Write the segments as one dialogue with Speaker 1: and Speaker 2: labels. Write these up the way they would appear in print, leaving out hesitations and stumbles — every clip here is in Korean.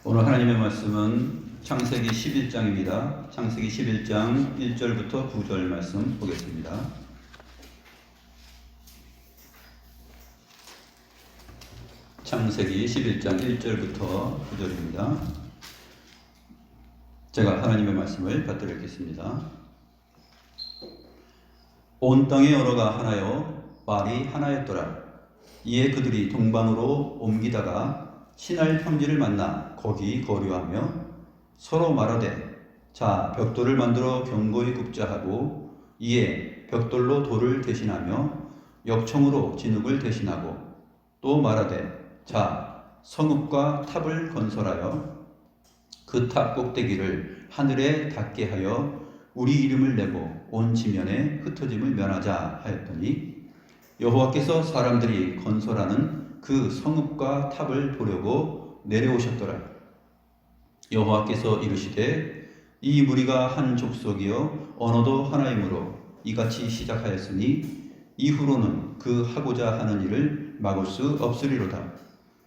Speaker 1: 오늘 하나님의 말씀은 창세기 11장입니다. 창세기 11장 1절부터 9절 말씀 보겠습니다. 창세기 11장 1절부터 9절입니다. 제가 하나님의 말씀을 받들어 읽겠습니다. 온 땅의 언어가 하나요 말이 하나였더라. 이에 그들이 동방으로 옮기다가 신할 평지를 만나 거기 거류하며 서로 말하되 자 벽돌을 만들어 견고히 굽자 하고 이에 벽돌로 돌을 대신하며 역청으로 진흙을 대신하고 또 말하되 자 성읍과 탑을 건설하여 그 탑 꼭대기를 하늘에 닿게 하여 우리 이름을 내고 온 지면에 흩어짐을 면하자 하였더니 여호와께서 사람들이 건설하는 그 성읍과 탑을 보려고 내려오셨더라. 여호와께서 이르시되 이 무리가 한 족속이요 언어도 하나이므로 이같이 시작하였으니 이후로는 그 하고자 하는 일을 막을 수 없으리로다.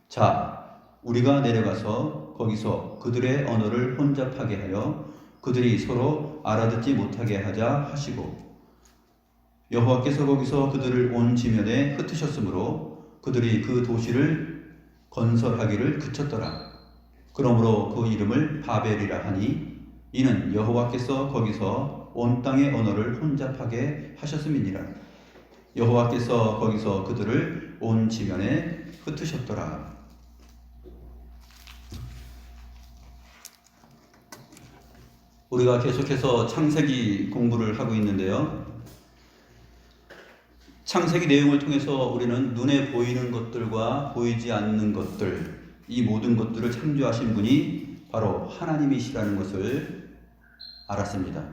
Speaker 1: 자 우리가 내려가서 거기서 그들의 언어를 혼잡하게 하여 그들이 서로 알아듣지 못하게 하자 하시고 여호와께서 거기서 그들을 온 지면에 흩으셨으므로 그들이 그 도시를 건설하기를 그쳤더라. 그러므로 그 이름을 바벨이라 하니 이는 여호와께서 거기서 온 땅의 언어를 혼잡하게 하셨음이니라. 여호와께서 거기서 그들을 온 지면에 흩으셨더라. 우리가 계속해서 창세기 공부를 하고 있는데요. 창세기 내용을 통해서 우리는 눈에 보이는 것들과 보이지 않는 것들, 이 모든 것들을 창조하신 분이 바로 하나님이시라는 것을 알았습니다.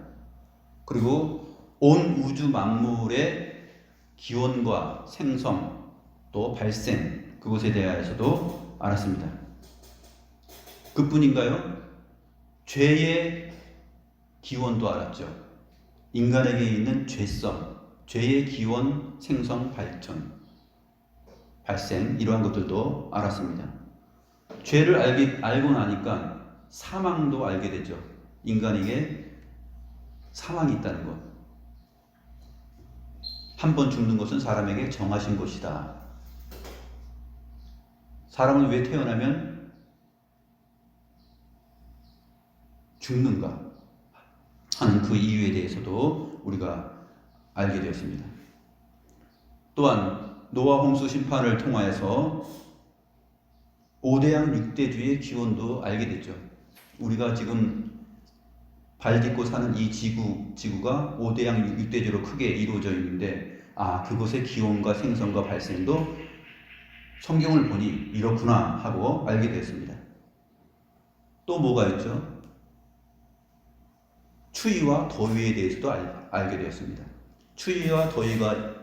Speaker 1: 그리고 온 우주 만물의 기원과 생성, 또 발생, 그것에 대해서도 알았습니다. 그뿐인가요? 죄의 기원도 알았죠. 인간에게 있는 죄성, 죄의 기원, 생성, 발생 이러한 것들도 알았습니다. 죄를 알고 나니까 사망도 알게 되죠. 인간에게 사망이 있다는 것. 한 번 죽는 것은 사람에게 정하신 것이다. 사람은 왜 태어나면 죽는가 하는 그 이유에 대해서도 우리가 알게 되었습니다. 또한 노아 홍수 심판을 통하여서 5대양 6대주의 기원도 알게 됐죠. 우리가 지금 발 딛고 사는 이 지구가 5대양 6대주로 크게 이루어져 있는데 그것의 기원과 생성과 발생도 성경을 보니 이렇구나 하고 알게 되었습니다. 또 뭐가 있죠? 추위와 더위에 대해서도 알게 되었습니다. 추위와 더위가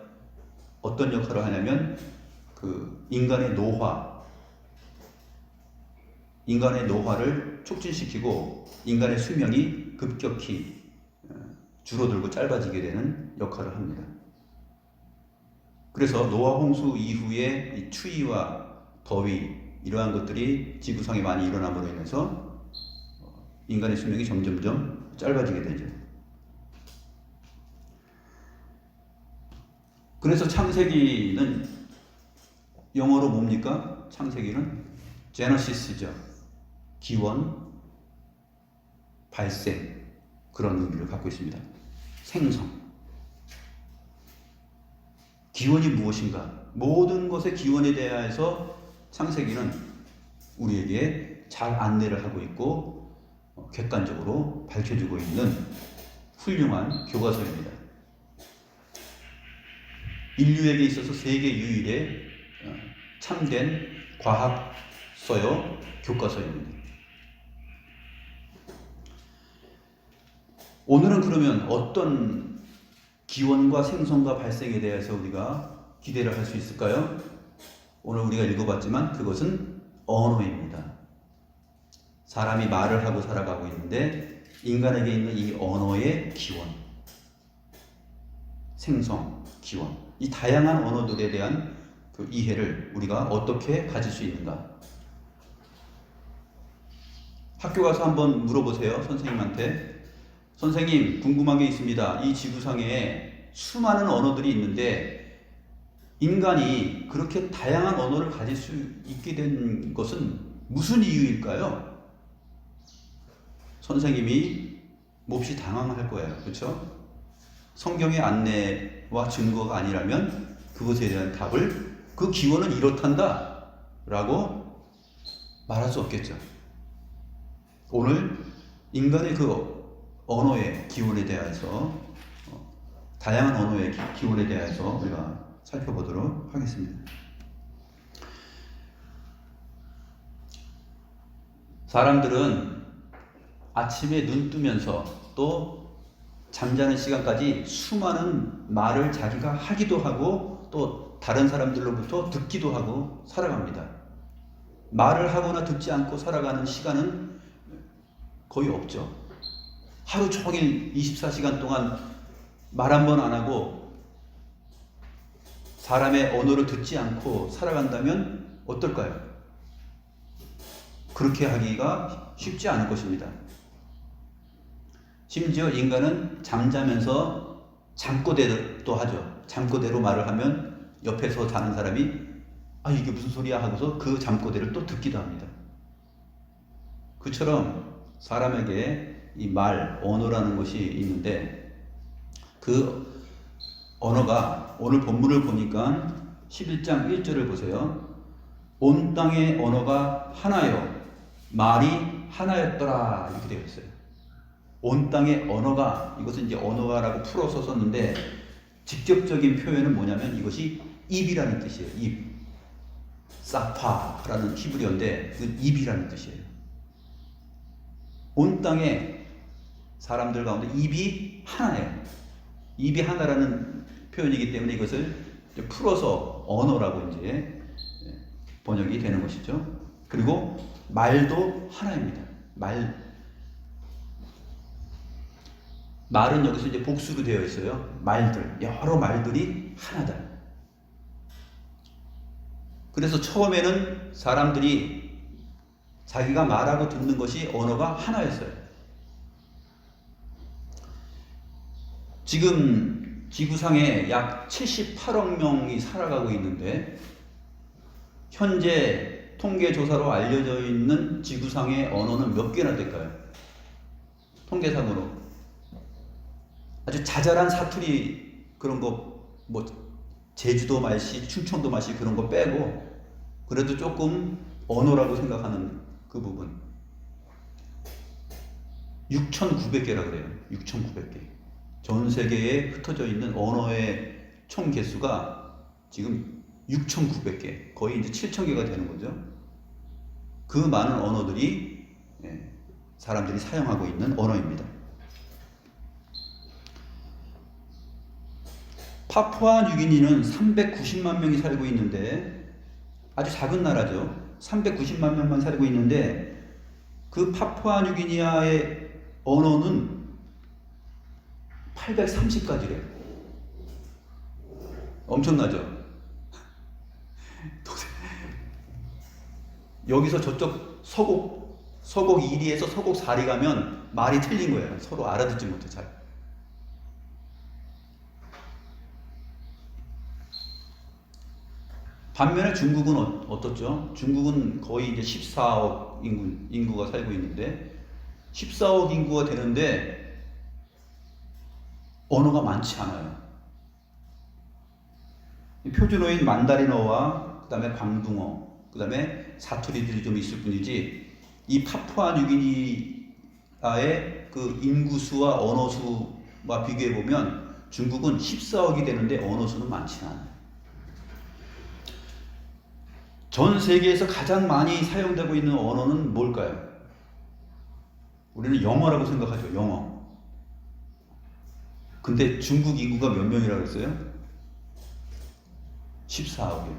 Speaker 1: 어떤 역할을 하냐면 인간의 노화를 촉진시키고 인간의 수명이 급격히 줄어들고 짧아지게 되는 역할을 합니다. 그래서 노아 홍수 이후에 이 추위와 더위 이러한 것들이 지구상에 많이 일어남으로 인해서 인간의 수명이 점점점 짧아지게 되죠. 그래서 창세기는 영어로 뭡니까? 창세기는 제너시스죠. 기원, 발생 그런 의미를 갖고 있습니다. 생성. 기원이 무엇인가? 모든 것의 기원에 대해서 창세기는 우리에게 잘 안내를 하고 있고 객관적으로 밝혀주고 있는 훌륭한 교과서입니다. 인류에게 있어서 세계 유일의 참된 과학서요, 교과서입니다. 오늘은 그러면 어떤 기원과 생성과 발생에 대해서 우리가 기대를 할 수 있을까요? 오늘 우리가 읽어봤지만 그것은 언어입니다. 사람이 말을 하고 살아가고 있는데 인간에게 있는 이 언어의 기원, 생성, 기원, 이 다양한 언어들에 대한 그 이해를 우리가 어떻게 가질 수 있는가? 학교 가서 한번 물어보세요. 선생님한테. 선생님, 궁금한 게 있습니다. 이 지구상에 수많은 언어들이 있는데 인간이 그렇게 다양한 언어를 가질 수 있게 된 것은 무슨 이유일까요? 선생님이 몹시 당황할 거예요. 그렇죠? 성경의 안내와 증거가 아니라면 그것에 대한 답을 그 기원은 이렇단다 라고 말할 수 없겠죠. 오늘 인간의 그 언어의 기원에 대해서 다양한 언어의 기원에 대해서 우리가 살펴보도록 하겠습니다. 사람들은 아침에 눈 뜨면서 또 잠자는 시간까지 수많은 말을 자기가 하기도 하고 또 다른 사람들로부터 듣기도 하고 살아갑니다. 말을 하거나 듣지 않고 살아가는 시간은 거의 없죠. 하루 종일 24시간 동안 말 한 번 안 하고 사람의 언어를 듣지 않고 살아간다면 어떨까요? 그렇게 하기가 쉽지 않을 것입니다. 심지어 인간은 잠자면서 잠꼬대도 하죠. 잠꼬대로 말을 하면 옆에서 자는 사람이 이게 무슨 소리야 하고서 그 잠꼬대를 또 듣기도 합니다. 그처럼 사람에게 이 말, 언어라는 것이 있는데 그 언어가 오늘 본문을 보니까 11장 1절을 보세요. 온 땅의 언어가 하나요 말이 하나였더라 이렇게 되어 있어요. 온 땅의 언어가, 이것은 이제 언어가라고 풀어서 썼는데 직접적인 표현은 뭐냐면 이것이 입이라는 뜻이에요. 입. 사파라는 히브리어인데 그 입이라는 뜻이에요. 온 땅에 사람들 가운데 입이 하나예요. 입이 하나라는 표현이기 때문에 이것을 풀어서 언어라고 이제 번역이 되는 것이죠. 그리고 말도 하나입니다. 말은 여기서 이제 복수로 되어 있어요. 말들, 여러 말들이 하나다. 그래서 처음에는 사람들이 자기가 말하고 듣는 것이 언어가 하나였어요. 지금 지구상에 약 78억 명이 살아가고 있는데 현재 통계조사로 알려져 있는 지구상의 언어는 몇 개나 될까요? 통계상으로 아주 자잘한 사투리 그런 거 뭐 제주도 말씨, 충청도 말씨 그런 거 빼고 그래도 조금 언어라고 생각하는 그 부분 6,900개라 그래요. 6,900개. 전 세계에 흩어져 있는 언어의 총 개수가 지금 6,900개, 거의 이제 7,000개가 되는 거죠. 그 많은 언어들이 사람들이 사용하고 있는 언어입니다. 파푸아 뉴기니는 390만 명이 살고 있는데 아주 작은 나라죠. 390만 명만 살고 있는데 그 파푸아 뉴기니아의 언어는 830가지래요. 엄청나죠? 여기서 저쪽 서곡 1위에서 서곡 4리 가면 말이 틀린 거예요. 서로 알아듣지 못해 잘. 반면에 중국은 어떻죠? 중국은 거의 이제 14억 인구가 살고 있는데 14억 인구가 되는데 언어가 많지 않아요. 표준어인 만다린어와 그 다음에 광둥어, 그 다음에 사투리들이 좀 있을 뿐이지 이 파푸아 뉴기니아의 그 인구수와 언어수와 비교해보면 중국은 14억이 되는데 언어수는 많지 않아요. 전 세계에서 가장 많이 사용되고 있는 언어는 뭘까요? 우리는 영어라고 생각하죠. 영어. 근데 중국 인구가 몇 명이라고 했어요? 14억이에요.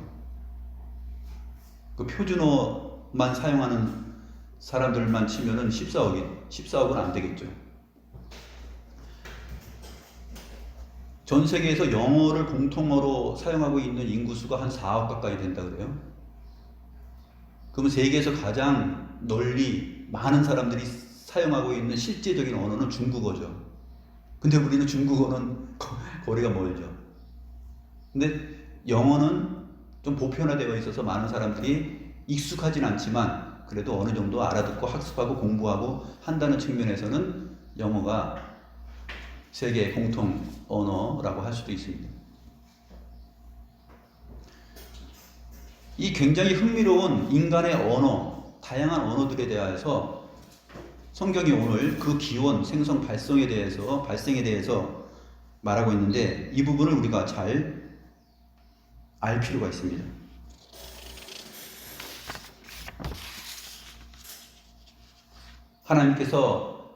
Speaker 1: 그 표준어만 사용하는 사람들만 치면은 14억은 안 되겠죠. 전 세계에서 영어를 공통어로 사용하고 있는 인구수가 한 4억 가까이 된다 그래요. 그러면 세계에서 가장 널리 많은 사람들이 사용하고 있는 실제적인 언어는 중국어죠. 근데 우리는 중국어는 거리가 멀죠. 근데 영어는 좀 보편화되어 있어서 많은 사람들이 익숙하진 않지만 그래도 어느 정도 알아듣고 학습하고 공부하고 한다는 측면에서는 영어가 세계 공통 언어라고 할 수도 있습니다. 이 굉장히 흥미로운 인간의 언어, 다양한 언어들에 대해서 성경이 오늘 그 기원, 생성, 발생에 대해서 말하고 있는데 이 부분을 우리가 잘 알 필요가 있습니다. 하나님께서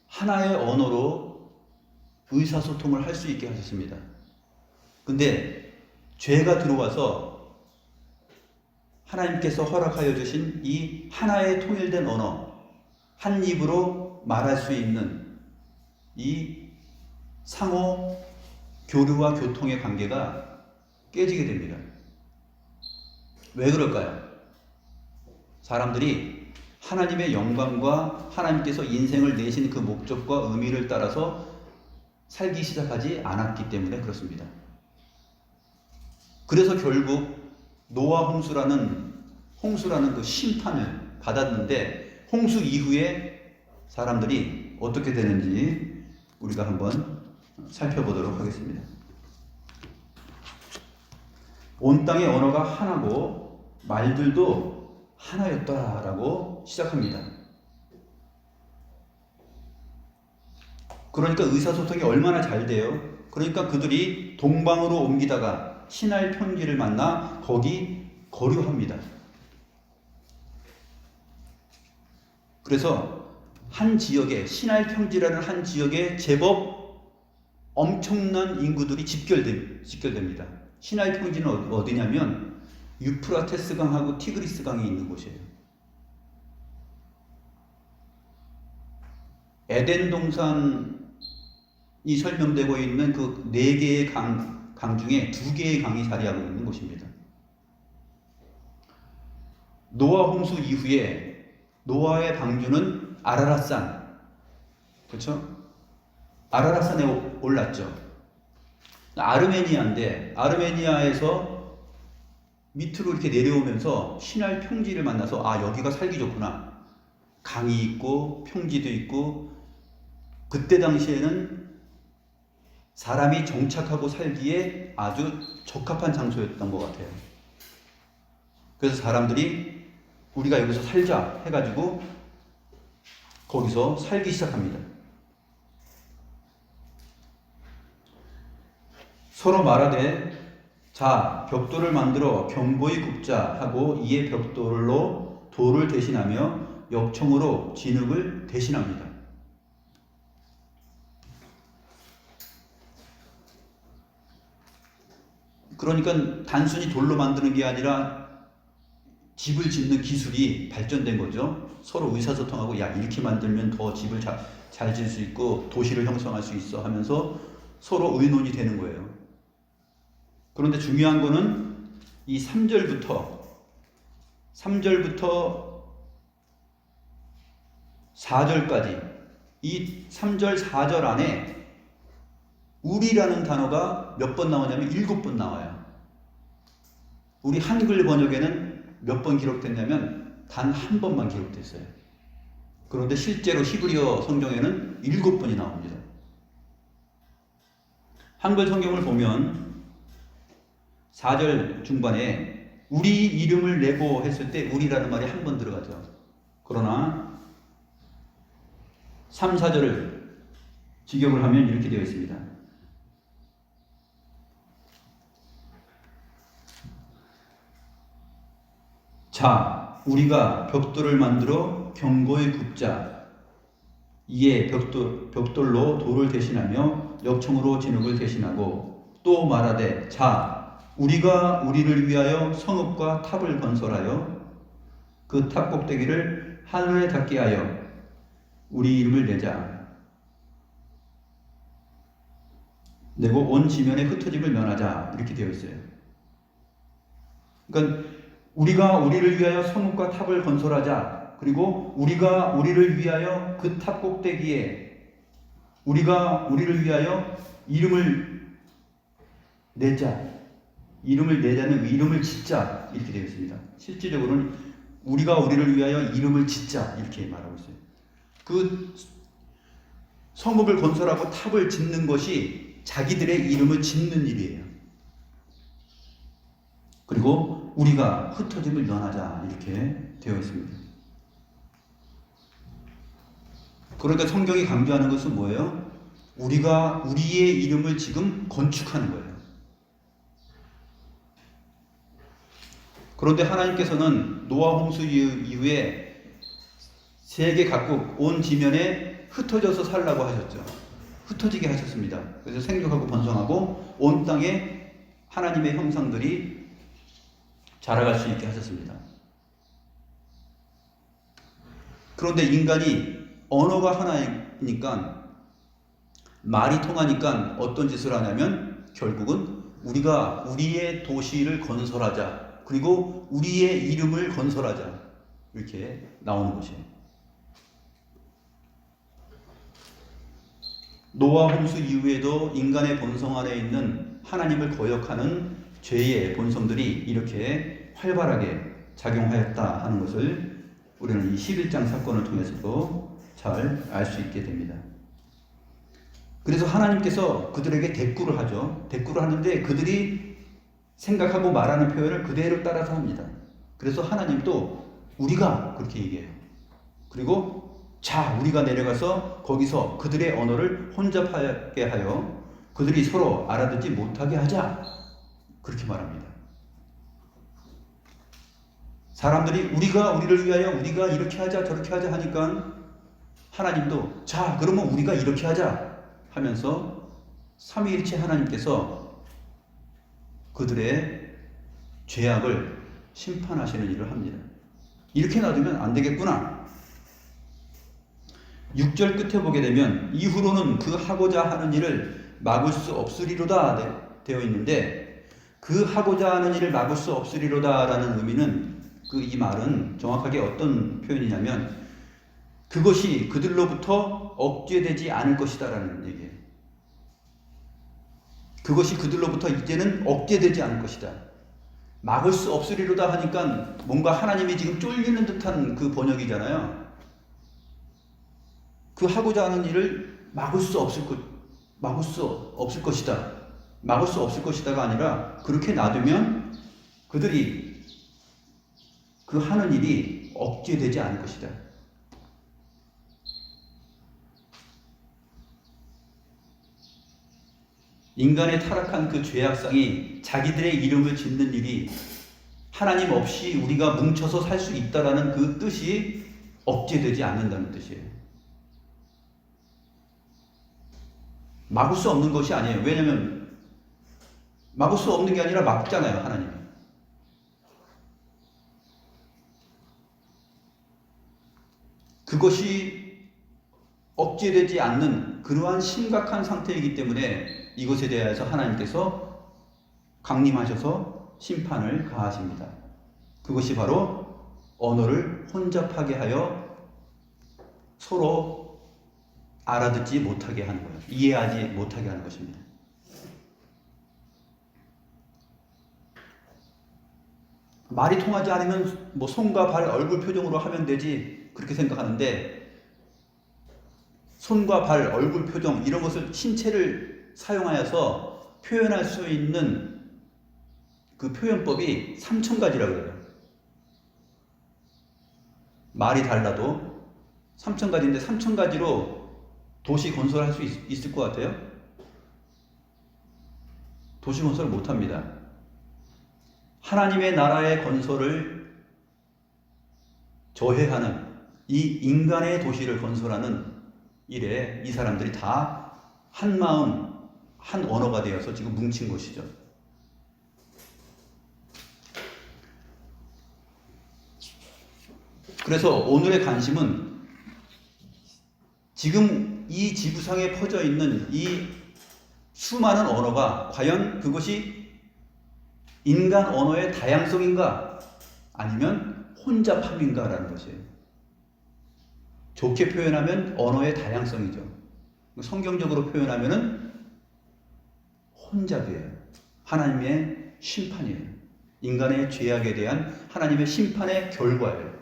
Speaker 1: 하나의 언어로 의사소통을 할 수 있게 하셨습니다. 근데 죄가 들어와서 하나님께서 허락하여 주신 이 하나의 통일된 언어, 한 입으로 말할 수 있는 이 상호 교류와 교통의 관계가 깨지게 됩니다. 왜 그럴까요? 사람들이 하나님의 영광과 하나님께서 인생을 내신 그 목적과 의미를 따라서 살기 시작하지 않았기 때문에 그렇습니다. 그래서 결국 노아 홍수라는 그 심판을 받았는데 홍수 이후에 사람들이 어떻게 되는지 우리가 한번 살펴보도록 하겠습니다. 온 땅의 언어가 하나고 말들도 하나였다라고 시작합니다. 그러니까 의사소통이 얼마나 잘 돼요. 그러니까 그들이 동방으로 옮기다가 시날 평지를 만나 거기 거류합니다. 그래서 한 지역에 시날 평지라는 한 지역에 제법 엄청난 인구들이 집결됩니다. 시날 평지는 어디냐면 유프라테스 강하고 티그리스 강이 있는 곳이에요. 에덴 동산이 설명되고 있는 그 4개의 강 중에 2개의 강이 자리하고 있는 곳입니다. 노아 홍수 이후에 노아의 방주는 아라랏산, 그렇죠? 아라랏산에 올랐죠. 아르메니아인데 아르메니아에서 밑으로 이렇게 내려오면서 시날 평지를 만나서 여기가 살기 좋구나. 강이 있고 평지도 있고 그때 당시에는 사람이 정착하고 살기에 아주 적합한 장소였던 것 같아요. 그래서 사람들이 우리가 여기서 살자 해가지고 거기서 살기 시작합니다. 서로 말하되 자 벽돌을 만들어 견고히 굽자 하고 이에 벽돌로 돌을 대신하며 역청으로 진흙을 대신합니다. 그러니까 단순히 돌로 만드는 게 아니라 집을 짓는 기술이 발전된 거죠. 서로 의사소통하고 이렇게 만들면 더 집을 잘 지을 수 있고 도시를 형성할 수 있어 하면서 서로 의논이 되는 거예요. 그런데 중요한 거는 이 3절부터 4절까지 이 3절 4절 안에 우리라는 단어가 몇 번 나오냐면 7번 나와요. 우리 한글 번역에는 몇 번 기록됐냐면 단 한 번만 기록됐어요. 그런데 실제로 히브리어 성경에는 7번이 나옵니다. 한글 성경을 보면 4절 중반에 우리 이름을 내고 했을 때 우리라는 말이 한 번 들어가죠. 그러나 3, 4절을 직역을 하면 이렇게 되어 있습니다. 자, 우리가 벽돌을 만들어 견고히 굽자. 이에 벽돌로 돌을 대신하며 역청으로 진흙을 대신하고 또 말하되 자, 우리가 우리를 위하여 성읍과 탑을 건설하여 그 탑 꼭대기를 하늘에 닿게 하여 우리 이름을 내고 온 지면에 흩어짐을 면하자 이렇게 되어 있어요. 그러니까 우리가 우리를 위하여 성읍과 탑을 건설하자. 그리고 우리가 우리를 위하여 그 탑 꼭대기에 우리가 우리를 위하여 이름을 내자. 이름을 내자는 이름을 짓자 이렇게 되어 있습니다. 실질적으로는 우리가 우리를 위하여 이름을 짓자 이렇게 말하고 있어요. 그 성읍을 건설하고 탑을 짓는 것이 자기들의 이름을 짓는 일이에요. 그리고 우리가 흩어짐을 면하자 이렇게 되어 있습니다. 그러니까 성경이 강조하는 것은 뭐예요? 우리가 우리의 이름을 지금 건축하는 거예요. 그런데 하나님께서는 노아 홍수 이후에 세계 각국 온 지면에 흩어져서 살라고 하셨죠. 흩어지게 하셨습니다. 그래서 생육하고 번성하고 온 땅에 하나님의 형상들이 자라갈 수 있게 하셨습니다. 그런데 인간이 언어가 하나이니까 말이 통하니까 어떤 짓을 하냐면 결국은 우리가 우리의 도시를 건설하자. 그리고 우리의 이름을 건설하자. 이렇게 나오는 것이에요. 노아 홍수 이후에도 인간의 본성 안에 있는 하나님을 거역하는 죄의 본성들이 이렇게 활발하게 작용하였다 하는 것을 우리는 이 11장 사건을 통해서도 잘 알 수 있게 됩니다. 그래서 하나님께서 그들에게 대꾸를 하죠. 대꾸를 하는데 그들이 생각하고 말하는 표현을 그대로 따라서 합니다. 그래서 하나님도 우리가 그렇게 얘기해요. 그리고 자, 우리가 내려가서 거기서 그들의 언어를 혼잡하게 하여 그들이 서로 알아듣지 못하게 하자. 그렇게 말합니다. 사람들이 우리가 우리를 위하여 우리가 이렇게 하자 저렇게 하자 하니까 하나님도 자, 그러면 우리가 이렇게 하자 하면서 삼위일체 하나님께서 그들의 죄악을 심판하시는 일을 합니다. 이렇게 놔두면 안 되겠구나. 6절 끝에 보게 되면 이후로는 그 하고자 하는 일을 막을 수 없으리로다 되어 있는데 그 하고자 하는 일을 막을 수 없으리로다 라는 의미는 이 말은 정확하게 어떤 표현이냐면 그것이 그들로부터 억제되지 않을 것이다 라는 얘기예요. 그것이 그들로부터 이제는 억제되지 않을 것이다. 막을 수 없으리로다 하니까 뭔가 하나님이 지금 쫄리는 듯한 그 번역이잖아요. 그 하고자 하는 일을 막을 수 없을 것이다. 막을 수 없을 것이다가 아니라 그렇게 놔두면 그들이 그 하는 일이 억제되지 않을 것이다. 인간의 타락한 그 죄악성이 자기들의 이름을 짓는 일이 하나님 없이 우리가 뭉쳐서 살 수 있다라는 그 뜻이 억제되지 않는다는 뜻이에요. 막을 수 없는 것이 아니에요. 왜냐하면 막을 수 없는 게 아니라 막잖아요, 하나님이. 그것이 억제되지 않는 그러한 심각한 상태이기 때문에 이것에 대해서 하나님께서 강림하셔서 심판을 가하십니다. 그것이 바로 언어를 혼잡하게 하여 서로 알아듣지 못하게 하는 거예요. 이해하지 못하게 하는 것입니다. 말이 통하지 않으면 뭐 손과 발, 얼굴 표정으로 하면 되지 그렇게 생각하는데 손과 발, 얼굴 표정 이런 것을 신체를 사용하여서 표현할 수 있는 그 표현법이 3,000가지라고 해요. 말이 달라도 3,000가지인데 3,000가지로 도시 건설할 수 있을 것 같아요? 도시 건설을 못합니다. 하나님의 나라의 건설을 저해하는 이 인간의 도시를 건설하는 일에 이 사람들이 다 한 마음, 한 언어가 되어서 지금 뭉친 것이죠. 그래서 오늘의 관심은 지금 이 지구상에 퍼져 있는 이 수많은 언어가 과연 그것이 인간 언어의 다양성인가 아니면 혼잡함인가라는 것이에요. 좋게 표현하면 언어의 다양성이죠. 성경적으로 표현하면은 혼잡이에요. 하나님의 심판이에요. 인간의 죄악에 대한 하나님의 심판의 결과예요.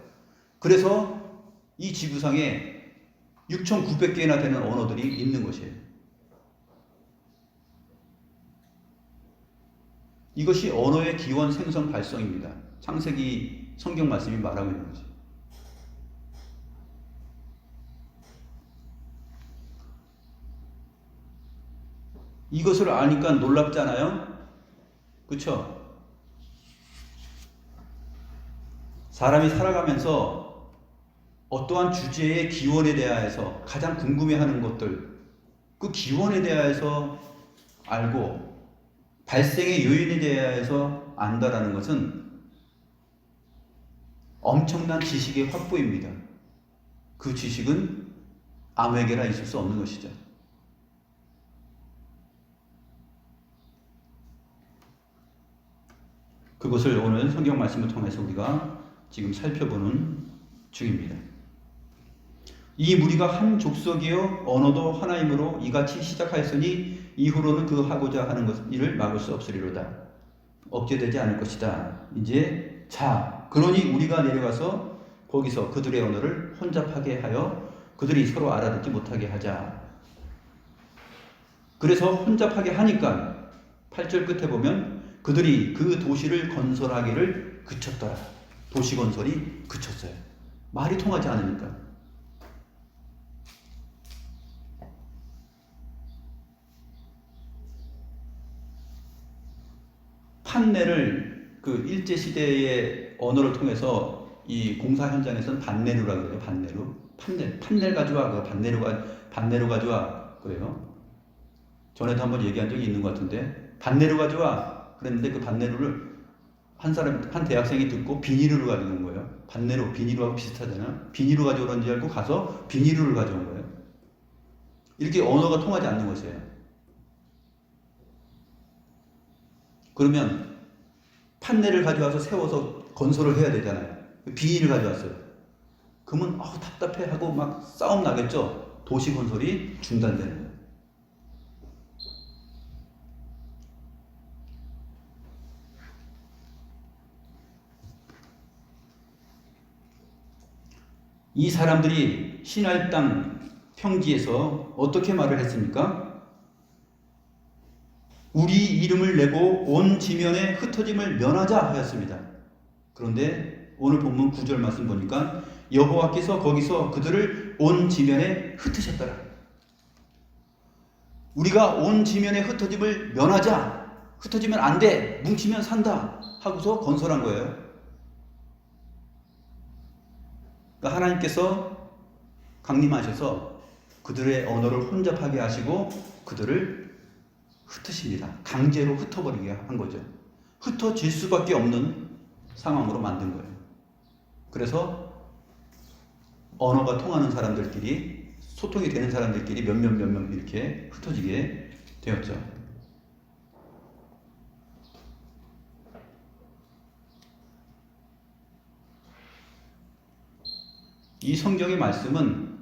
Speaker 1: 그래서 이 지구상에 6,900개나 되는 언어들이 있는 것이에요. 이것이 언어의 기원, 생성, 발성입니다. 창세기 성경 말씀이 말하고 있는 거죠. 이것을 아니까 놀랍잖아요? 그쵸? 사람이 살아가면서 어떠한 주제의 기원에 대하여서 가장 궁금해하는 것들, 그 기원에 대하여서 알고 발생의 요인에 대하여서 안다라는 것은 엄청난 지식의 확보입니다. 그 지식은 아무에게나 있을 수 없는 것이죠. 그것을 오늘 성경 말씀을 통해서 우리가 지금 살펴보는 중입니다. 이 무리가 한 족속이요 언어도 하나이므로 이같이 시작하였으니 이후로는 그 하고자 하는 일을 막을 수 없으리로다. 억제되지 않을 것이다. 이제 그러니 우리가 내려가서 거기서 그들의 언어를 혼잡하게 하여 그들이 서로 알아듣지 못하게 하자. 그래서 혼잡하게 하니까 8절 끝에 보면 그들이 그 도시를 건설하기를 그쳤더라. 도시 건설이 그쳤어요. 말이 통하지 않으니까. 판넬을 그 일제시대의 언어를 통해서 이 공사 현장에서는 반네루라고 그래요. 반네루. 판넬 가져와. 그 반네루 가져와. 그래요. 전에도 한번 얘기한 적이 있는 것 같은데, 반네루 가져와. 그랬는데 그 반네루를 한 대학생이 듣고 비닐루를 가져온 거예요. 반네루, 비닐루하고 비슷하잖아요. 비닐루 가져오는 줄 알고 가서 비닐루를 가져온 거예요. 이렇게 언어가 통하지 않는 것이에요. 그러면 판넬을 가져와서 세워서 건설을 해야 되잖아요. 비닐을 가져왔어요. 그러면 답답해 하고 막 싸움 나겠죠. 도시 건설이 중단되는 거예요. 이 사람들이 시날 땅 평지에서 어떻게 말을 했습니까? 우리 이름을 내고 온 지면에 흩어짐을 면하자 하였습니다. 그런데 오늘 본문 9절 말씀 보니까 여호와께서 거기서 그들을 온 지면에 흩으셨더라. 우리가 온 지면에 흩어짐을 면하자. 흩어지면 안 돼. 뭉치면 산다. 하고서 건설한 거예요. 그러니까 하나님께서 강림하셔서 그들의 언어를 혼잡하게 하시고 그들을 흩으십니다. 강제로 흩어버리게 한 거죠. 흩어질 수밖에 없는 상황으로 만든 거예요. 그래서 언어가 통하는 사람들끼리, 소통이 되는 사람들끼리 몇 명 이렇게 흩어지게 되었죠. 이 성경의 말씀은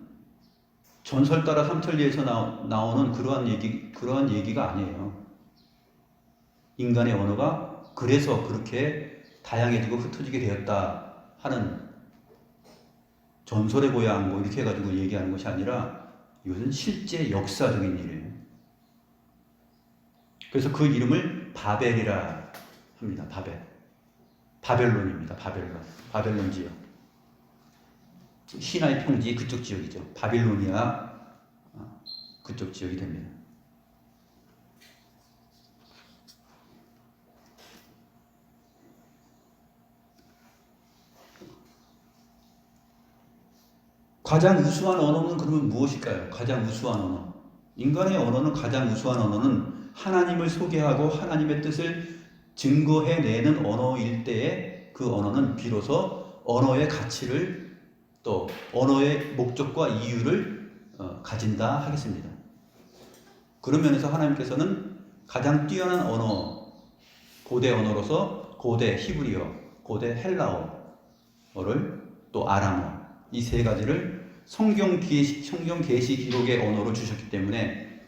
Speaker 1: 전설 따라 삼천리에서 나오는 그러한 얘기가 아니에요. 인간의 언어가 그래서 그렇게 다양해지고 흩어지게 되었다 하는 전설의 고향 이렇게 해가지고 얘기하는 것이 아니라 이것은 실제 역사적인 일이에요. 그래서 그 이름을 바벨이라 합니다. 바벨론입니다. 바벨론 지역. 시나이 평지 그쪽 지역이죠. 바빌로니아 그쪽 지역이 됩니다. 가장 우수한 언어는 그러면 무엇일까요? 가장 우수한 언어. 인간의 언어는 가장 우수한 언어는 하나님을 소개하고 하나님의 뜻을 증거해내는 언어일 때에 그 언어는 비로소 언어의 가치를 또 언어의 목적과 이유를 가진다 하겠습니다. 그런 면에서 하나님께서는 가장 뛰어난 언어, 고대 언어로서 고대 히브리어, 고대 헬라어 또 아람어, 이 세 가지를 성경 계시 기록의 언어로 주셨기 때문에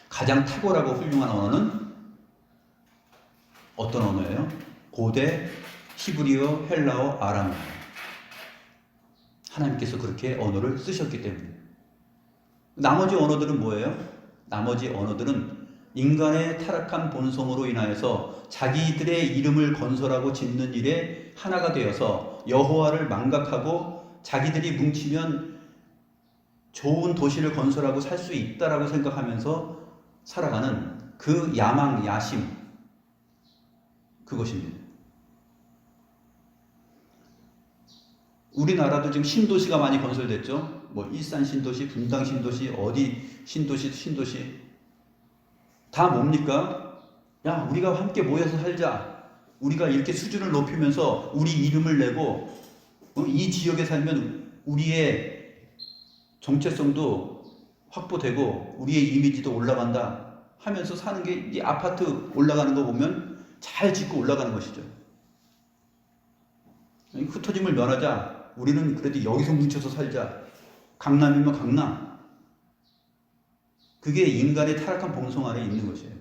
Speaker 1: 가장 탁월하고 훌륭한 언어는 어떤 언어예요? 고대 히브리어, 헬라어, 아람어. 하나님께서 그렇게 언어를 쓰셨기 때문에. 나머지 언어들은 뭐예요? 나머지 언어들은 인간의 타락한 본성으로 인하여서 자기들의 이름을 건설하고 짓는 일에 하나가 되어서 여호와를 망각하고 자기들이 뭉치면 좋은 도시를 건설하고 살 수 있다라고 생각하면서 살아가는 그 야망, 야심, 그것입니다. 우리나라도 지금 신도시가 많이 건설됐죠. 뭐 일산 신도시, 분당 신도시, 어디 신도시 다 뭡니까? 야, 우리가 함께 모여서 살자. 우리가 이렇게 수준을 높이면서 우리 이름을 내고 이 지역에 살면 우리의 정체성도 확보되고 우리의 이미지도 올라간다 하면서 사는 게 이 아파트 올라가는 거 보면 잘 짓고 올라가는 것이죠. 흩어짐을 면하자. 우리는 그래도 여기서 뭉쳐서 살자. 강남이면 강남. 그게 인간의 타락한 본성 안에 있는 것이에요.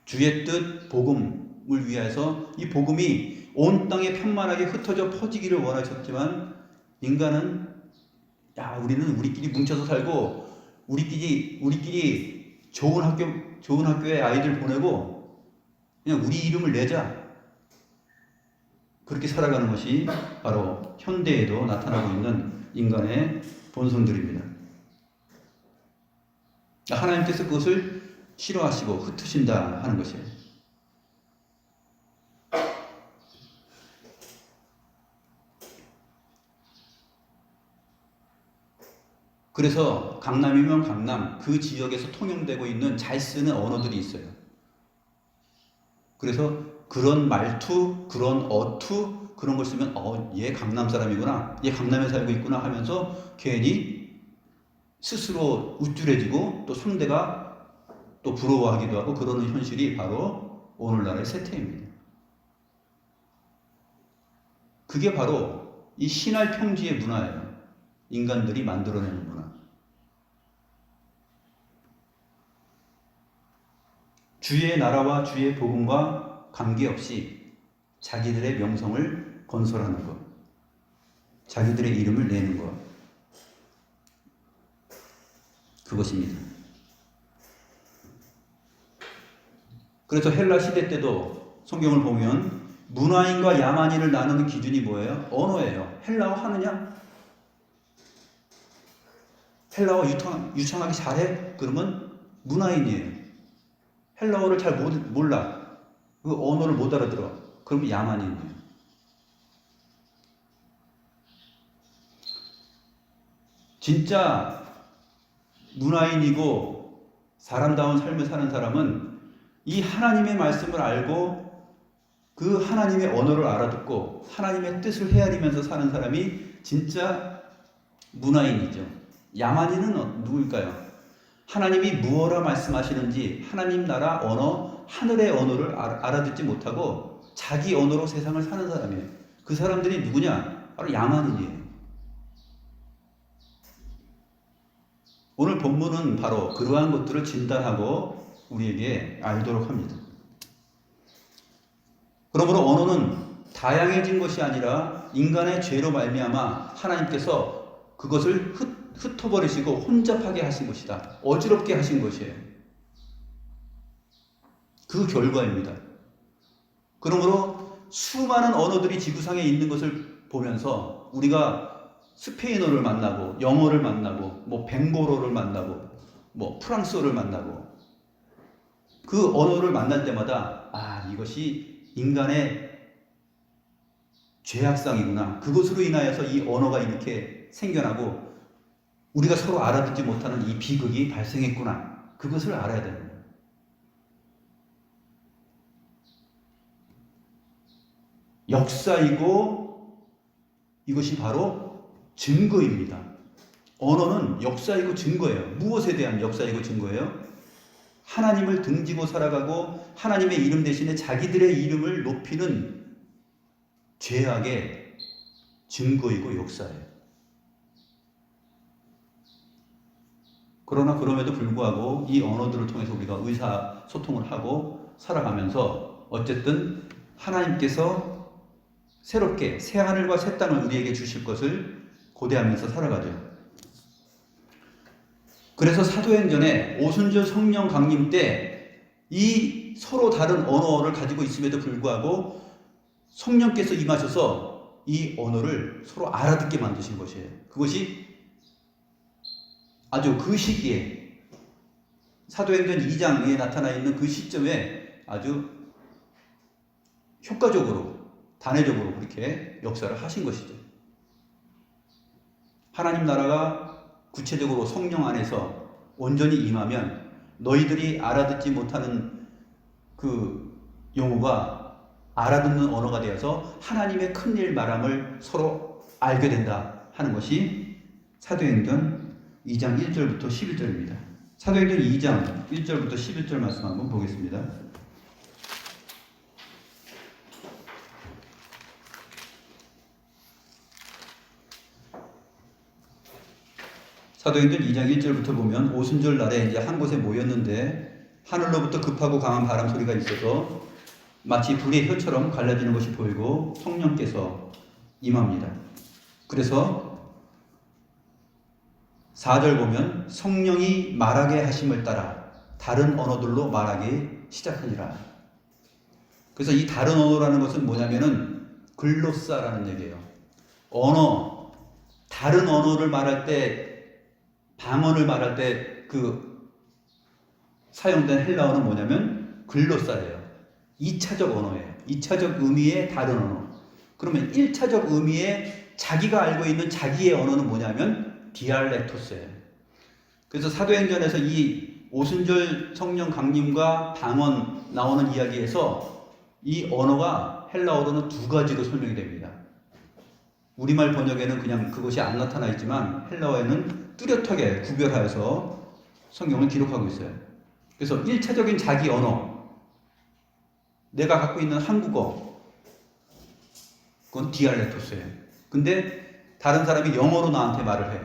Speaker 1: 주의 뜻, 복음을 위해서 이 복음이 온 땅에 편만하게 흩어져 퍼지기를 원하셨지만 인간은 우리는 우리끼리 뭉쳐서 살고 우리끼리 좋은 학교에 아이들 보내고 그냥 우리 이름을 내자. 그렇게 살아가는 것이 바로 현대에도 나타나고 있는 인간의 본성들입니다. 하나님께서 그것을 싫어하시고 흩으신다 하는 것이에요. 그래서 강남이면 강남, 그 지역에서 통용되고 있는 잘 쓰는 언어들이 있어요. 그래서 그런 말투, 그런 어투, 그런 걸 쓰면 얘 강남 사람이구나, 얘 강남에 살고 있구나 하면서 괜히 스스로 우쭐해지고 또 상대가 또 부러워하기도 하고 그러는 현실이 바로 오늘날의 세태입니다. 그게 바로 이 신할 평지의 문화예요. 인간들이 만들어내는 문화. 주의 나라와 주의 복음과 관계없이 자기들의 명성을 건설하는 것, 자기들의 이름을 내는 것, 그것입니다. 그래서 헬라 시대 때도 성경을 보면 문화인과 야만인을 나누는 기준이 뭐예요? 언어예요. 헬라어 하느냐? 헬라어 유창하게 잘해? 그러면 문화인이에요. 헬라어를 잘 몰라. 그 언어를 못 알아들어. 그러면 야만인이에요. 진짜 문화인이고 사람다운 삶을 사는 사람은 이 하나님의 말씀을 알고 그 하나님의 언어를 알아듣고 하나님의 뜻을 헤아리면서 사는 사람이 진짜 문화인이죠. 야만인은 누구일까요? 하나님이 무엇라 말씀하시는지 하나님 나라 언어, 하늘의 언어를 알아듣지 못하고 자기 언어로 세상을 사는 사람이에요. 그 사람들이 누구냐? 바로 야만인이에요. 오늘 본문은 바로 그러한 것들을 진단하고 우리에게 알도록 합니다. 그러므로 언어는 다양해진 것이 아니라 인간의 죄로 말미암아 하나님께서 그것을 흩어버리시고 혼잡하게 하신 것이다. 어지럽게 하신 것이에요. 그 결과입니다. 그러므로 수많은 언어들이 지구상에 있는 것을 보면서 우리가 스페인어를 만나고 영어를 만나고 뭐 벵고로를 만나고 뭐 프랑스어를 만나고 그 언어를 만날 때마다 이것이 인간의 죄악상이구나. 그것으로 인하여서 이 언어가 이렇게 생겨나고 우리가 서로 알아듣지 못하는 이 비극이 발생했구나. 그것을 알아야 됩니다. 역사이고 이것이 바로 증거입니다. 언어는 역사이고 증거예요. 무엇에 대한 역사이고 증거예요? 하나님을 등지고 살아가고 하나님의 이름 대신에 자기들의 이름을 높이는 죄악의 증거이고 역사예요. 그러나 그럼에도 불구하고 이 언어들을 통해서 우리가 의사소통을 하고 살아가면서 어쨌든 하나님께서 새롭게 새 하늘과 새 땅을 우리에게 주실 것을 고대하면서 살아가죠. 그래서 사도행전에 오순절 성령 강림 때 이 서로 다른 언어를 가지고 있음에도 불구하고 성령께서 임하셔서 이 언어를 서로 알아듣게 만드신 것이에요. 그것이 아주 그 시기에 사도행전 2장에 나타나 있는 그 시점에 아주 효과적으로 단회적으로 그렇게 역사를 하신 것이죠. 하나님 나라가 구체적으로 성령 안에서 온전히 임하면 너희들이 알아듣지 못하는 그 용어가 알아듣는 언어가 되어서 하나님의 큰일 말함을 서로 알게 된다 하는 것이 사도행전 2장 1절부터 11절입니다. 사도행전 2장 1절부터 11절 말씀 한번 보겠습니다. 사도행전 2장 1절부터 보면 오순절 날에 이제 한 곳에 모였는데 하늘로부터 급하고 강한 바람 소리가 있어서 마치 불의 혀처럼 갈라지는 것이 보이고 성령께서 임합니다. 그래서 4절 보면 성령이 말하게 하심을 따라 다른 언어들로 말하기 시작하니라. 그래서 이 다른 언어라는 것은 뭐냐면은 글로사라는 얘기예요. 언어, 다른 언어를 말할 때 방언을 말할 때 그 사용된 헬라어는 뭐냐면 글로사예요. 2차적 언어예요. 2차적 의미의 다른 언어. 그러면 1차적 의미의 자기가 알고 있는 자기의 언어는 뭐냐면 디알렉토스예요. 그래서 사도행전에서 이 오순절 성령 강림과 방언 나오는 이야기에서 이 언어가 헬라어로는 두 가지로 설명이 됩니다. 우리말 번역에는 그냥 그것이 안 나타나 있지만 헬라어에는 뚜렷하게 구별하여서 성경을 기록하고 있어요. 그래서 1차적인 자기 언어, 내가 갖고 있는 한국어, 그건 디알렉토스예요. 근데 다른 사람이 영어로 나한테 말을 해.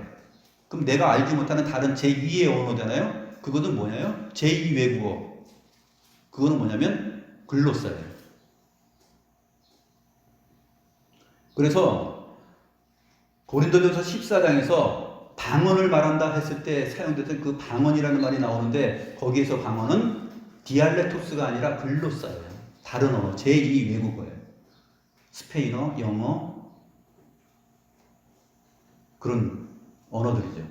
Speaker 1: 그럼 내가 알지 못하는 다른 제2의 언어잖아요. 그거는 뭐냐요? 제2 외국어. 그거는 뭐냐면 글로사예요. 그래서 고린도전서 14장에서 방언을 말한다 했을 때 사용됐던 그 방언이라는 말이 나오는데 거기에서 방언은 디알렉토스가 아니라 글로사예요. 다른 언어, 제2 외국어예요. 스페인어, 영어 그런 언어들이죠.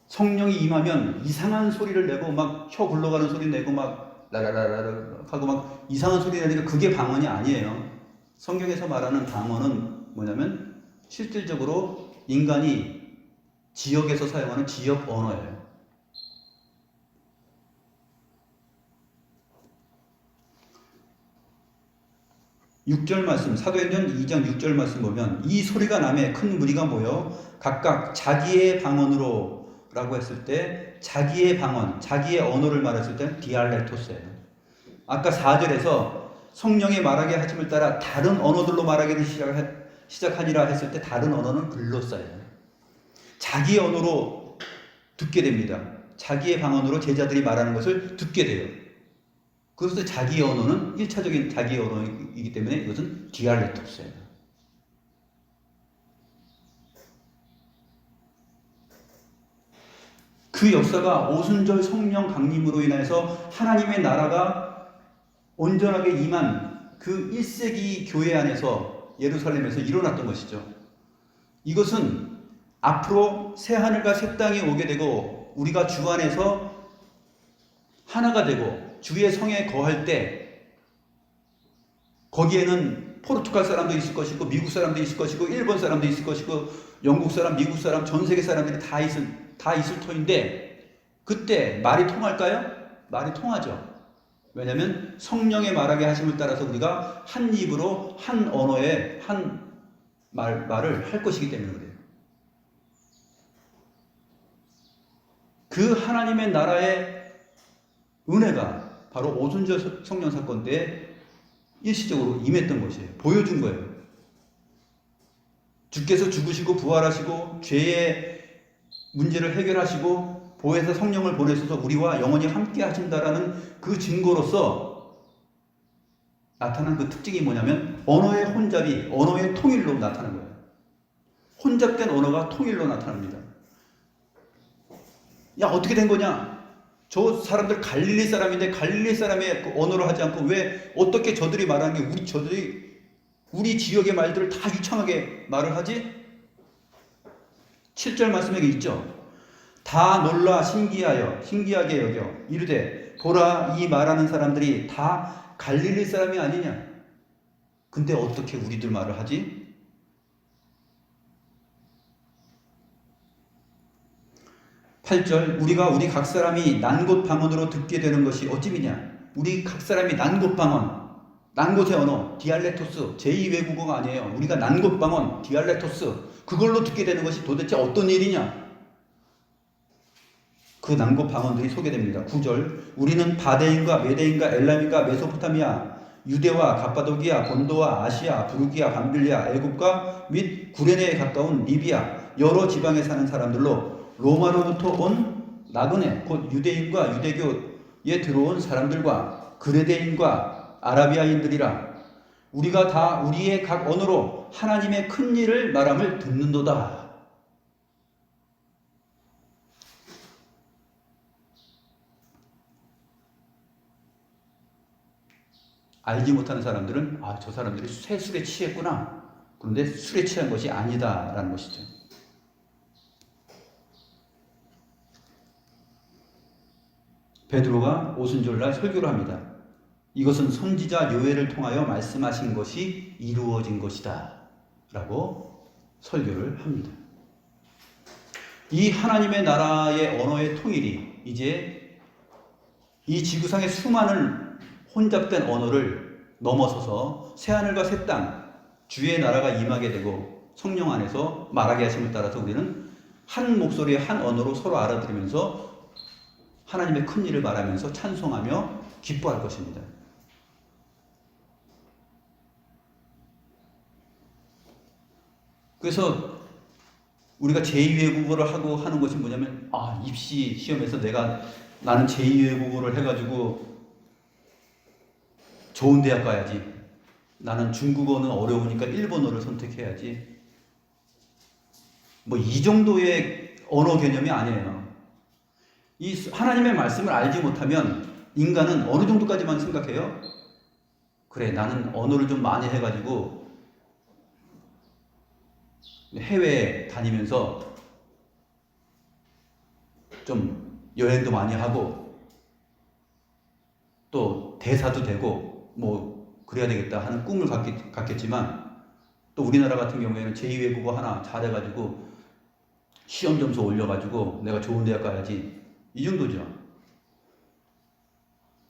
Speaker 1: 성령이 임하면 이상한 소리를 내고 막 혀 굴러가는 소리 내고 막 라라라라 하고 막 이상한 소리 내니까 그게 방언이 아니에요. 성경에서 말하는 방언은 뭐냐면 실질적으로 인간이 지역에서 사용하는 지역 언어예요. (6절) 말씀, 사도행전 2장 6절 말씀 보면 이 소리가 나매 큰 무리가 모여 각각 자기의 방언으로 라고 했을 때 자기의 방언, 자기의 언어를 말했을 때는 디알렉토스예요. 아까 4절에서 성령의 말하게 하심을 따라 다른 언어들로 말하기를 시작하니라 했을 때 다른 언어는 글로사예요. 자기의 언어로 듣게 됩니다. 자기의 방언으로 제자들이 말하는 것을 듣게 돼요. 그래서 자기의 언어는 1차적인 자기의 언어이기 때문에 이것은 디알렉토스예요. 그 역사가 오순절 성령 강림으로 인해서 하나님의 나라가 온전하게 임한 그 1세기 교회 안에서 예루살렘에서 일어났던 것이죠. 이것은 앞으로 새 하늘과 새 땅이 오게 되고 우리가 주 안에서 하나가 되고 주의 성에 거할 때 거기에는 포르투갈 사람도 있을 것이고 미국 사람도 있을 것이고 일본 사람도 있을 것이고 영국 사람, 미국 사람, 전 세계 사람들이 다 있을 터인데 그때 말이 통할까요? 말이 통하죠. 왜냐하면 성령의 말하게 하심을 따라서 우리가 한 입으로 한 언어의 한 말을 할 것이기 때문에 그래요. 그 하나님의 나라의 은혜가 바로 오순절 성령 사건 때 일시적으로 임했던 것이에요. 보여준 거예요. 주께서 죽으시고 부활하시고 죄의 문제를 해결하시고 보혜사 성령을 보내셔서 우리와 영원히 함께 하신다라는 그 증거로서 나타난 그 특징이 뭐냐면 언어의 혼잡이 언어의 통일로 나타난 거예요. 혼잡된 언어가 통일로 나타납니다. 야, 어떻게 된 거냐? 저 사람들 갈릴리 사람인데 갈릴리 사람의 그 언어로 하지 않고 왜 어떻게 저들이 말하는 게 우리 지역의 말들을 다 유창하게 말을 하지? 7절 말씀에 있죠. 다 놀라 신기하게 여겨 이르되 보라, 이 말하는 사람들이 다 갈릴리 사람이 아니냐? 근데 어떻게 우리들 말을 하지? 8절 우리가 우리 각 사람이 난 곳 방언으로 듣게 되는 것이 어찌미냐? 우리 각 사람이 난 곳 방언, 난 곳의 언어, 디알레토스, 제2외국어가 아니에요. 우리가 난 곳 방언, 디알레토스, 그걸로 듣게 되는 것이 도대체 어떤 일이냐? 그 난 곳 방언들이 소개됩니다. 9절 우리는 바데인과 메데인과 엘람인과 메소포타미아, 유대와 갑바도기아, 본도와 아시아, 부르기아, 밤빌리아, 애굽과 및 구레네에 가까운 리비아 여러 지방에 사는 사람들로 로마로부터 온 나그네 곧 유대인과 유대교에 들어온 사람들과 그레데인과 아라비아인들이라 우리가 다 우리의 각 언어로 하나님의 큰 일을 말함을 듣는도다. 알지 못하는 사람들은 저 사람들이 술에 취했구나. 그런데 술에 취한 것이 아니다라는 것이죠. 베드로가 오순절날 설교를 합니다. 이것은 선지자 요엘을 통하여 말씀하신 것이 이루어진 것이다 라고 설교를 합니다. 이 하나님의 나라의 언어의 통일이 이제 이 지구상의 수많은 혼잡된 언어를 넘어서서 새하늘과 새 땅 주의 나라가 임하게 되고 성령 안에서 말하게 하심을 따라서 우리는 한 목소리의 한 언어로 서로 알아들으면서 하나님의 큰 일을 말하면서 찬송하며 기뻐할 것입니다. 그래서 우리가 제2외국어를 하고 하는 것이 뭐냐면 입시 시험에서 나는 제2외국어를 해가지고 좋은 대학 가야지. 나는 중국어는 어려우니까 일본어를 선택해야지. 이 정도의 언어 개념이 아니에요. 이 하나님의 말씀을 알지 못하면 인간은 어느 정도까지만 생각해요? 그래, 나는 언어를 좀 많이 해가지고 해외에 다니면서 좀 여행도 많이 하고 또 대사도 되고 그래야 되겠다 하는 꿈을 갖겠지만 또 우리나라 같은 경우에는 제2외국어 하나 잘해가지고 시험 점수 올려가지고 내가 좋은 대학 가야지. 이 정도죠.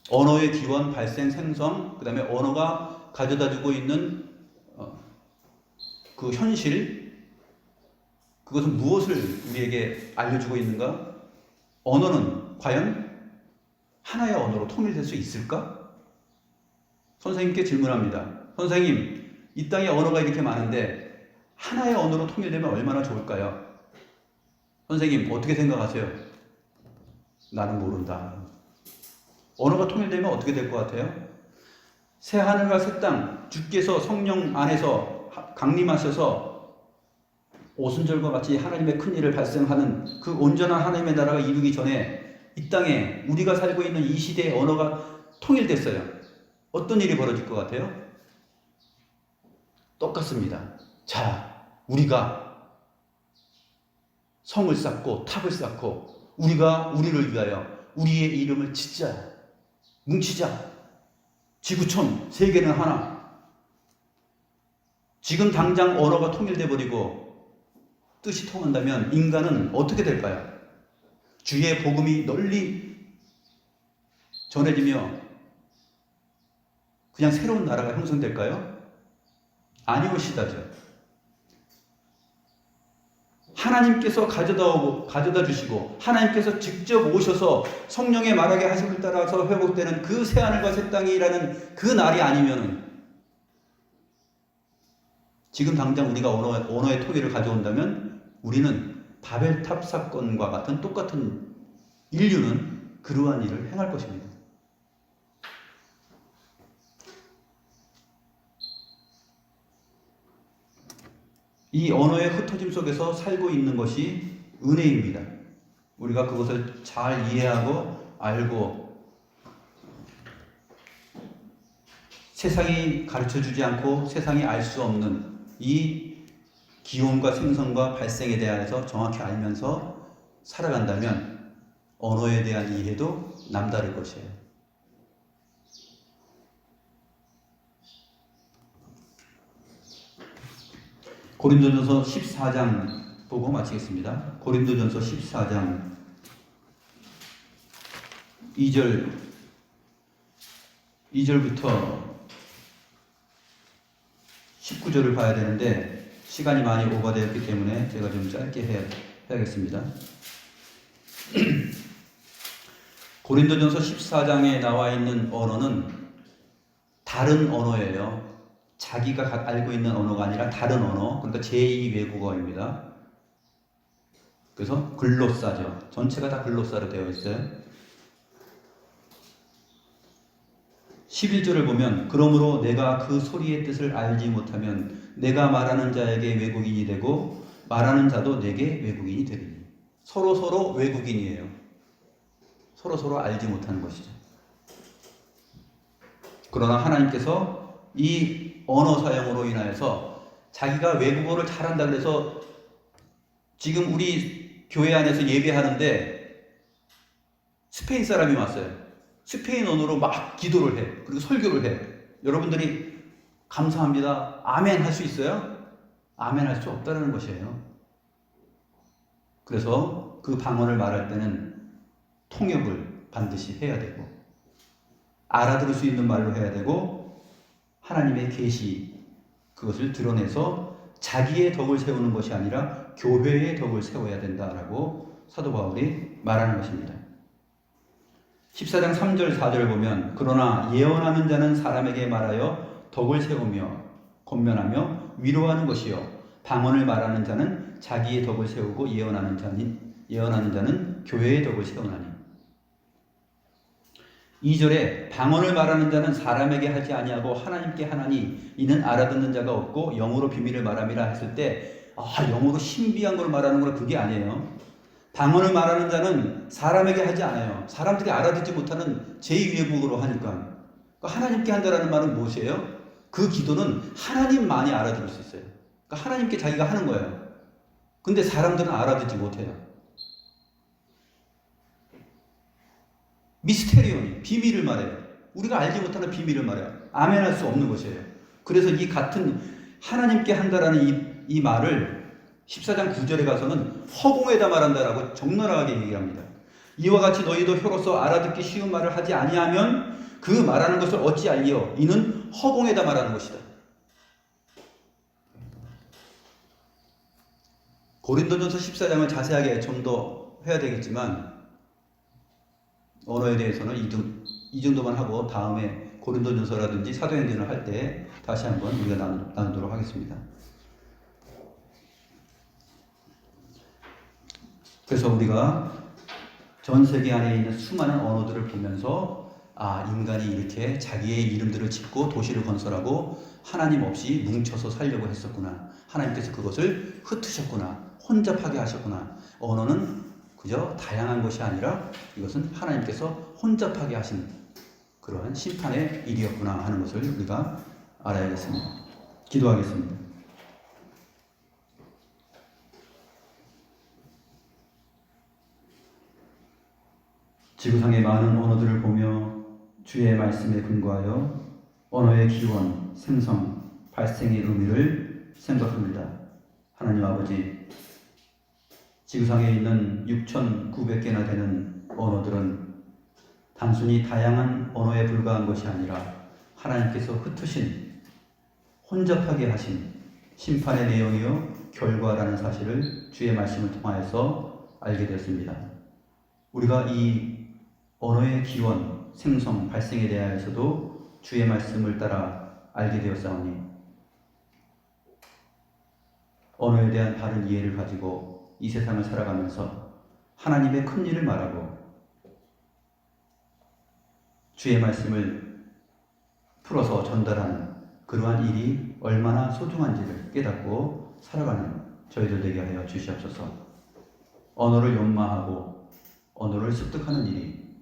Speaker 1: 언어의 기원, 발생, 생성, 그 다음에 언어가 가져다주고 있는 그 현실, 그것은 무엇을 우리에게 알려주고 있는가? 언어는 과연 하나의 언어로 통일될 수 있을까? 선생님께 질문합니다. 선생님, 이 땅에 언어가 이렇게 많은데 하나의 언어로 통일되면 얼마나 좋을까요? 선생님, 어떻게 생각하세요? 나는 모른다. 언어가 통일되면 어떻게 될 것 같아요? 새 하늘과 새 땅, 주께서 성령 안에서 강림하셔서 오순절과 같이 하나님의 큰 일을 발생하는 그 온전한 하나님의 나라가 이루기 전에 이 땅에 우리가 살고 있는 이 시대의 언어가 통일됐어요. 어떤 일이 벌어질 것 같아요? 똑같습니다. 자, 우리가 성을 쌓고 탑을 쌓고 우리가 우리를 위하여 우리의 이름을 짓자, 뭉치자. 지구촌 세계는 하나. 지금 당장 언어가 통일돼 버리고 뜻이 통한다면 인간은 어떻게 될까요? 주의 복음이 널리 전해지며 그냥 새로운 나라가 형성될까요? 아니오시다죠. 하나님께서 가져다 주시고 하나님께서 직접 오셔서 성령의 말하게 하심을 따라서 회복되는 그 새하늘과 새 땅이라는 그 날이 아니면은, 지금 당장 우리가 언어의 토기를 가져온다면 우리는 바벨탑 사건과 같은 똑같은, 인류는 그러한 일을 행할 것입니다. 이 언어의 흩어짐 속에서 살고 있는 것이 은혜입니다. 우리가 그것을 잘 이해하고 알고 세상이 가르쳐주지 않고 세상이 알 수 없는 이 기원과 생성과 발생에 대해서 정확히 알면서 살아간다면 언어에 대한 이해도 남다를 것이에요. 고린도전서 14장 보고 마치겠습니다. 고린도전서 14장 2절부터 19절을 봐야 되는데 시간이 많이 오버되었기 때문에 제가 좀 짧게 해야겠습니다. 고린도전서 14장에 나와 있는 언어는 다른 언어예요. 자기가 알고 있는 언어가 아니라 다른 언어, 그러니까 제2 외국어입니다. 그래서 글로사죠. 전체가 다 글로사로 되어 있어요. 11절을 보면 그러므로 내가 그 소리의 뜻을 알지 못하면 내가 말하는 자에게 외국인이 되고 말하는 자도 내게 외국인이 되리니. 서로 외국인이에요. 서로 알지 못하는 것이죠. 그러나 하나님께서 이 언어 사용으로 인하여서 자기가 외국어를 잘한다 그래서 지금 우리 교회 안에서 예배하는데 스페인 사람이 왔어요. 스페인 언어로 막 기도를 해. 그리고 설교를 해. 여러분들이 감사합니다. 아멘 할 수 있어요? 아멘 할 수 없다는 것이에요. 그래서 그 방언을 말할 때는 통역을 반드시 해야 되고 알아들을 수 있는 말로 해야 되고 하나님의 계시, 그것을 드러내서 자기의 덕을 세우는 것이 아니라 교회의 덕을 세워야 된다라고 사도 바울이 말하는 것입니다. 14장 3절 4절을 보면 그러나 예언하는 자는 사람에게 말하여 덕을 세우며 권면하며 위로하는 것이요 방언을 말하는 자는 자기의 덕을 세우고 예언하는 자는 교회의 덕을 세우나니. 2절에 방언을 말하는 자는 사람에게 하지 아니하고 하나님께 하나니 이는 알아듣는 자가 없고 영어로 비밀을 말함이라 했을 때 영어로 신비한 걸 말하는 건 그게 아니에요. 방언을 말하는 자는 사람에게 하지 않아요. 사람들이 알아듣지 못하는 제2외국어로 하니까. 그러니까 하나님께 한다라는 말은 무엇이에요? 그 기도는 하나님만이 알아들을 수 있어요. 그러니까 하나님께 자기가 하는 거예요. 근데 사람들은 알아듣지 못해요. 미스테리온이 비밀을 말해요. 우리가 알지 못하는 비밀을 말해요. 아멘할 수 없는 것이에요. 그래서 이 같은 하나님께 한다라는 이 말을 14장 9절에 가서는 허공에다 말한다라고 적나라하게 얘기합니다. 이와 같이 너희도 혀로서 알아듣기 쉬운 말을 하지 아니하면 그 말하는 것을 어찌 알리요? 이는 허공에다 말하는 것이다. 고린도전서 14장을 자세하게 좀 더 해야 되겠지만 언어에 대해서는 이 정도만 하고 다음에 고린도전서라든지 사도행전을 할 때 다시 한번 우리가 나누도록 하겠습니다. 그래서 우리가 전 세계 안에 있는 수많은 언어들을 보면서 인간이 이렇게 자기의 이름들을 짓고 도시를 건설하고 하나님 없이 뭉쳐서 살려고 했었구나. 하나님께서 그것을 흩으셨구나. 혼잡하게 하셨구나. 언어는 그저 다양한 것이 아니라 이것은 하나님께서 혼잡하게 하신 그러한 심판의 일이었구나 하는 것을 우리가 알아야겠습니다. 기도하겠습니다. 지구상의 많은 언어들을 보며 주의 말씀에 근거하여 언어의 기원, 생성, 발생의 의미를 생각합니다. 하나님 아버지, 지구상에 있는 6,900개나 되는 언어들은 단순히 다양한 언어에 불과한 것이 아니라 하나님께서 흩으신, 혼잡하게 하신 심판의 내용이요 결과라는 사실을 주의 말씀을 통하여서 알게 되었습니다. 우리가 이 언어의 기원, 생성, 발생에 대하여서도 주의 말씀을 따라 알게 되었사오니 언어에 대한 바른 이해를 가지고 이 세상을 살아가면서 하나님의 큰 일을 말하고 주의 말씀을 풀어서 전달하는 그러한 일이 얼마나 소중한지를 깨닫고 살아가는 저희들 되게 하여 주시옵소서. 언어를 연마하고 언어를 습득하는 일이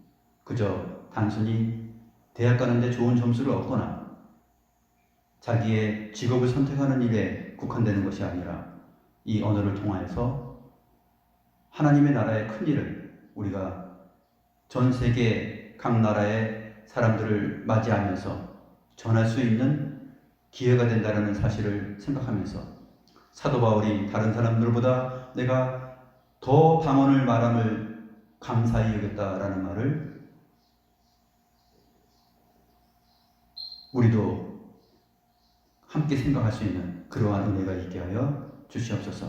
Speaker 1: 그저 단순히 대학 가는데 좋은 점수를 얻거나 자기의 직업을 선택하는 일에 국한되는 것이 아니라 이 언어를 통하여서 하나님의 나라의 큰 일을 우리가 전 세계 각 나라의 사람들을 맞이하면서 전할 수 있는 기회가 된다는 사실을 생각하면서 사도 바울이 다른 사람들보다 내가 더 방언을 말함을 감사히 여겼다라는 말을 우리도 함께 생각할 수 있는 그러한 은혜가 있게 하여 주시옵소서.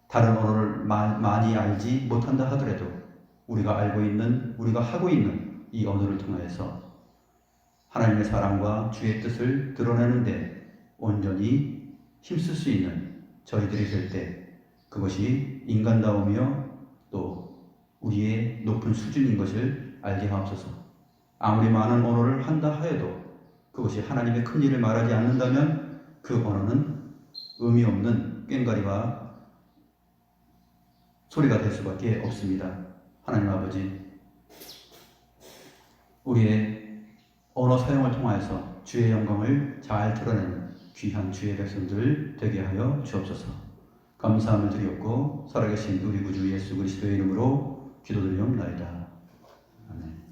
Speaker 1: 다른 언어를 많이 알지 못한다 하더라도 우리가 알고 있는, 우리가 하고 있는 이 언어를 통해서 하나님의 사랑과 주의 뜻을 드러내는데 온전히 힘쓸 수 있는 저희들이 될 때 그것이 인간다우며 또 우리의 높은 수준인 것을 알게 하옵소서. 아무리 많은 언어를 한다 하여도 그것이 하나님의 큰 일을 말하지 않는다면 그 언어는 의미 없는 꽹과리와 소리가 될 수밖에 없습니다. 하나님 아버지, 우리의 언어 사용을 통하여서 주의 영광을 잘 드러내는 귀한 주의 백성들 되게 하여 주옵소서. 감사함을 드리옵고 살아계신 우리 구주 예수 그리스도의 이름으로 기도드리옵나이다. 아멘.